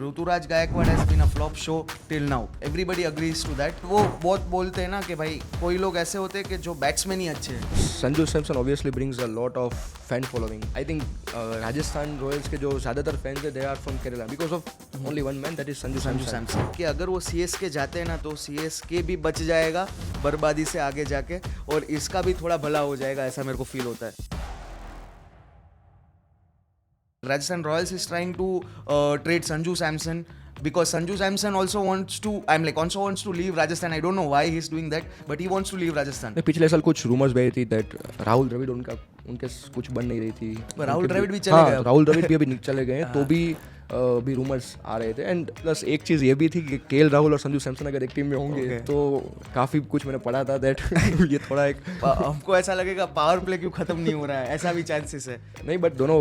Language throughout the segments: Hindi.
Rituraj Gaikwad has been a flop show till now, everybody agrees to that. वो बहुत बोलते हैं ना कि भाई कोई लोग ऐसे होते हैं कि जो बैट्समैन ही अच्छे हैं। Sanju Samson obviously brings a lot of fan following. I think Rajasthan Royals के जो ज़्यादातर फैंस हैं they are from Kerala because of only one man, that is Sanju Samson. कि अगर वो CSK जाते हैं ना तो CSK भी बच जाएगा बर्बादी से आगे जाके, और इसका भी थोड़ा भला हो जाएगा, ऐसा मेरे को फील होता है। Rajasthan Royals is trying to trade Sanju Samson because Sanju Samson also wants to leave Rajasthan. I don't know why he's doing that, but he wants to leave Rajasthan. पिछले साल कुछ रूमर्स गए थी दैट राहुल द्रविड़ उनके कुछ बन नहीं रही थी. राहुल द्रविड़ भी चले गए. राहुल द्रविड़ भी अभी चले गए तो भी रूमर्स आ रहे थे. एंड प्लस एक चीज़ ये भी थी कि केएल राहुल और संजू सैमसन अगर एक टीम में होंगे तो काफ़ी कुछ मैंने पढ़ा था दैट ये थोड़ा एक हमको ऐसा लगेगा पावर प्ले क्यों खत्म नहीं हो रहा है, ऐसा भी चांसेस है. नहीं, बट दोनों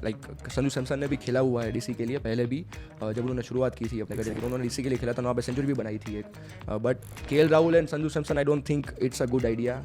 लाइक संजू सैमसन ने भी खेला हुआ है डीसी के लिए पहले भी. जब उन्होंने शुरुआत की थी अपने करियर की उन्होंने डीसी के लिए खेला था, वहाँ पे सेंचुरी भी बनाई थी एक. But KL Rahul and Sanju Samson I don't think it's a good idea.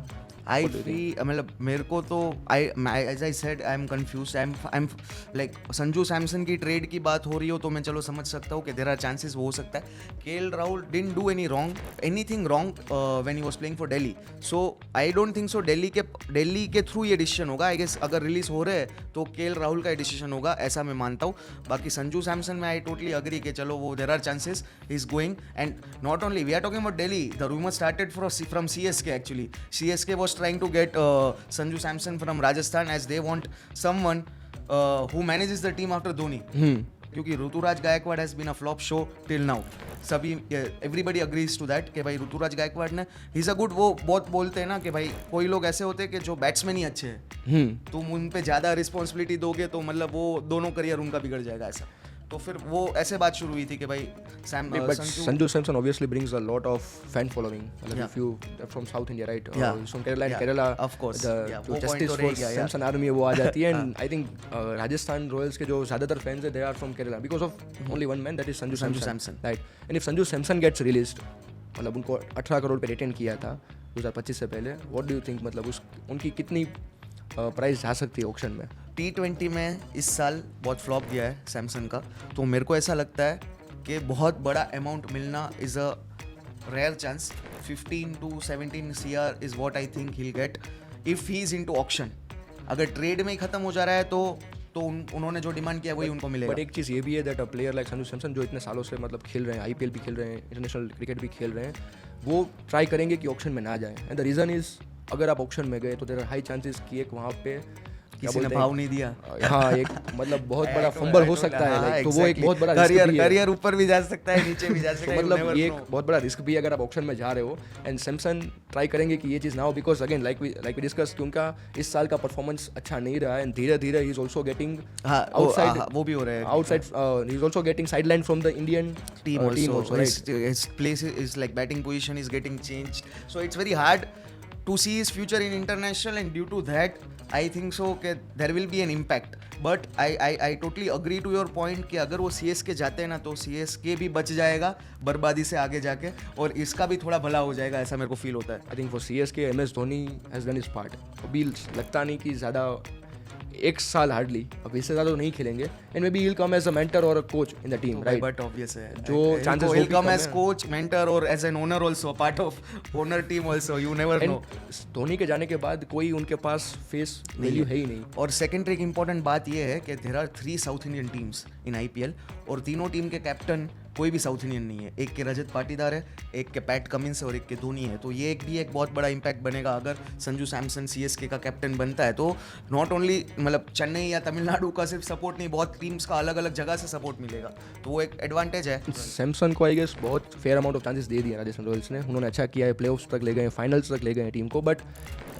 I feel मतलब मेरे को तो as I said I am confuse. I am like Sanju Samson की ट्रेड की बात हो रही हो तो मैं चलो समझ सकता हूँ कि देयर आर चांसेस हो सकता है. KL Rahul didn't do anything wrong when he was playing for Delhi, so I don't think so Delhi के थ्रू ये डिसीजन होगा. आई गेस अगर रिलीज हो रहे हैं तो केएल राहुल का डिसीजन होगा, ऐसा मैं मानता हूँ. बाकी संजू सैमसन में आई टोटली अग्री कि चलो वो there are chances he is going. And not only we are talking about Delhi, the rumour started from CSK actually. CSK was trying to get Sanju Samson from Rajasthan as they want someone who manages the team after Dhoni. क्योंकि Ruturaj Gaikwad has been a flop show till now. सभी एवरीबडी अग्रीज टू दैट कि भाई ऋतुराज गायकवाड़ ने ही इज अ गुड. वो बहुत बोलते हैं ना कि भाई कोई लोग ऐसे होते हैं कि जो बैट्समैन ही अच्छे हैं, तुम उन पे ज़्यादा रिस्पॉन्सिबिलिटी दोगे तो मतलब वो दोनों करियर उनका बिगड़ जाएगा ऐसा. तो फिर वो ऐसे बात शुरू हुई थी कि भाई Sanju Samson obviously brings a lot of fan following. If you from South India, right? He's from Kerala, and Kerala, of course, जो justice for Samson army है वो आ जाती है. And I think Rajasthan Royals के जो ज़्यादातर फैंस हैं they are from Kerala because of only one man, that is Sanju Samson. Right? And if Sanju Samson gets released, मतलब उनको 18 करोड़ पे रिटेन किया था 2025 से पहले, what do you think मतलब उनकी कितनी प्राइस जा सकती है ऑक्शन में? T20 में इस साल बहुत फ्लॉप गया है सैमसन का, तो मेरे को ऐसा लगता है कि बहुत बड़ा अमाउंट मिलना is a rare chance. 15 to 17 CR is what I think he get if he is into auction. अगर ट्रेड में ही खत्म हो जा रहा है तो उन्होंने जो डिमांड किया वही उनको मिलेगा. बट एक चीज़ ये भी है that a player like Sanju Samson जो इतने सालों से मतलब खेल रहे हैं, IPL भी खेल रहे हैं, इंटरनेशनल क्रिकेट भी खेल रहे हैं, वो ट्राई करेंगे कि ऑक्शन में ना जाए. एंड द रीज़न इज़ अगर आप ऑक्शन में गए तो देयर आर हाई चांसेस कि एक वहाँ पे किसी ने भाव नहीं दिया. हाँ, एक मतलब बहुत बड़ा फंबल हो सकता है. लाइक तो वो एक बहुत बड़ा करियर ऊपर भी जा सकता है, नीचे भी जा सकता है. मतलब ये एक बहुत बड़ा रिस्क भी है अगर आप ऑक्शन में जा रहे हो. एंड सैमसन ट्राई करेंगे कि ये चीज़ ना हो because again like we discuss कि उनका इस साल का परफॉर्मेंस अच्छा नहीं रहा है. एंड धीरे धीरे he is also getting outside, वो भी हो रहा है outside, he is also getting sideline from the Indian team also. His place is like batting position is getting changed, so it's very hard to see his future in international, and due to that I think so कि there will be an impact. But I totally agree to your point कि अगर वो CSK जाते हैं ना तो CSK भी बच जाएगा बर्बादी से आगे जाके, और इसका भी थोड़ा भला हो जाएगा, ऐसा मेरे को फील होता है. I think for CSK MS Dhoni has done his part. अभी लगता नहीं कि ज़्यादा एक साल हार्डली, अब इससे ज़्यादा तो नहीं खेलेंगे. And may be he will come as a mentor और a coach in the team, right? But obvious है जो chances will come as coach, mentor और as an owner also, part of owner team also, you never know. Dhoni के जाने के बाद कोई उनके पास फेस वैल्यू है ही नहीं. और सेकंड एक इंपॉर्टेंट बात ये है कि there are 3 South Indian teams in IPL, और तीनों टीम के कैप्टन कोई भी साउथ इंडियन नहीं है. एक के रजत पाटीदार है, एक के पैट कमिंस है और एक के धोनी है. तो ये एक बहुत बड़ा इम्पैक्ट बनेगा अगर संजू सैमसन CSK का कैप्टन बनता है. तो नॉट ओनली मतलब चेन्नई या तमिलनाडु का सिर्फ सपोर्ट नहीं, बहुत टीम्स का अलग अलग जगह से सपोर्ट मिलेगा, तो वो एक एडवांटेज है. सैमसन को आई गेस बहुत फेयर अमाउंट ऑफ चांसेस दे दिए राजस्थान रॉयल्स ने. उन्होंने अच्छा किया है, प्लेऑफ्स तक ले गए, फाइनल्स तक ले गए टीम को. बट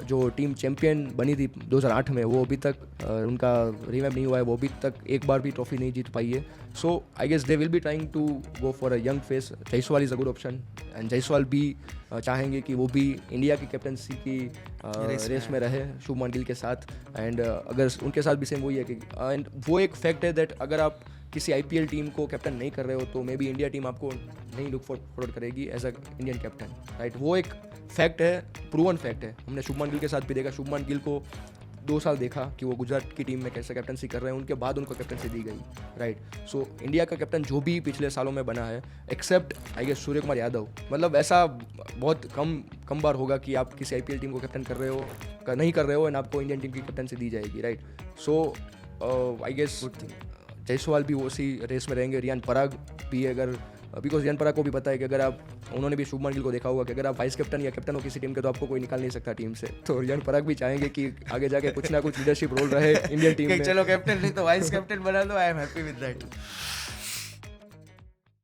जो टीम चैंपियन बनी थी 2008 में वो अभी तक उनका रिवैम्प नहीं हुआ है, वो अभी तक एक बार भी ट्रॉफी नहीं जीत पाई है. So I guess they will be trying to go for a young face. Jaiswal is a good option, and Jaiswal भी चाहेंगे कि वो भी इंडिया की कैप्टनसी की रेस में रहे शुभमान गिल के साथ. एंड अगर उनके साथ भी सेम वही है कि एंड वो एक फैक्ट है दैट अगर आप किसी IPL टीम को कैप्टन नहीं कर रहे हो तो मे बी इंडिया टीम आपको नहीं लुक फॉरवर्ड करेगी as a Indian captain, right? वो एक फैक्ट है, प्रूवन फैक्ट है. हमने शुभमान गिल के साथ भी देखा. शुभमान गिल को 2 साल देखा कि वो गुजरात की टीम में कैसे कैप्टनसी कर रहे हैं, उनके बाद उनको कैप्टनसी दी गई, राइट। सो इंडिया का कैप्टन जो भी पिछले सालों में बना है, accept I guess Surya Kumar Yadav, मतलब ऐसा बहुत कम बार होगा कि आप किसी आईपीएल टीम को कैप्टन कर रहे हो, नहीं कर रहे हो, एंड आपको इंडियन टीम की कैप्टनसी दी जाएगी, right. So I guess Jaiswal भी उसी रेस में रहेंगे, रियान पराग भी, अगर बिकॉज रियान पराग को भी पता है कि अगर आप, उन्होंने भी शुभमन गिल को देखा होगा कि अगर आप वाइस कैप्टन या कैप्टन हो किसी टीम के तो आपको कोई निकाल नहीं सकता टीम से, तो रियान पराग भी चाहेंगे कि आगे जाके कुछ ना कुछ लीडरशिप रोल रहे इंडियन टीम में। चलो कैप्टन नहीं तो वाइस कैप्टन बना दो, I am happy with that.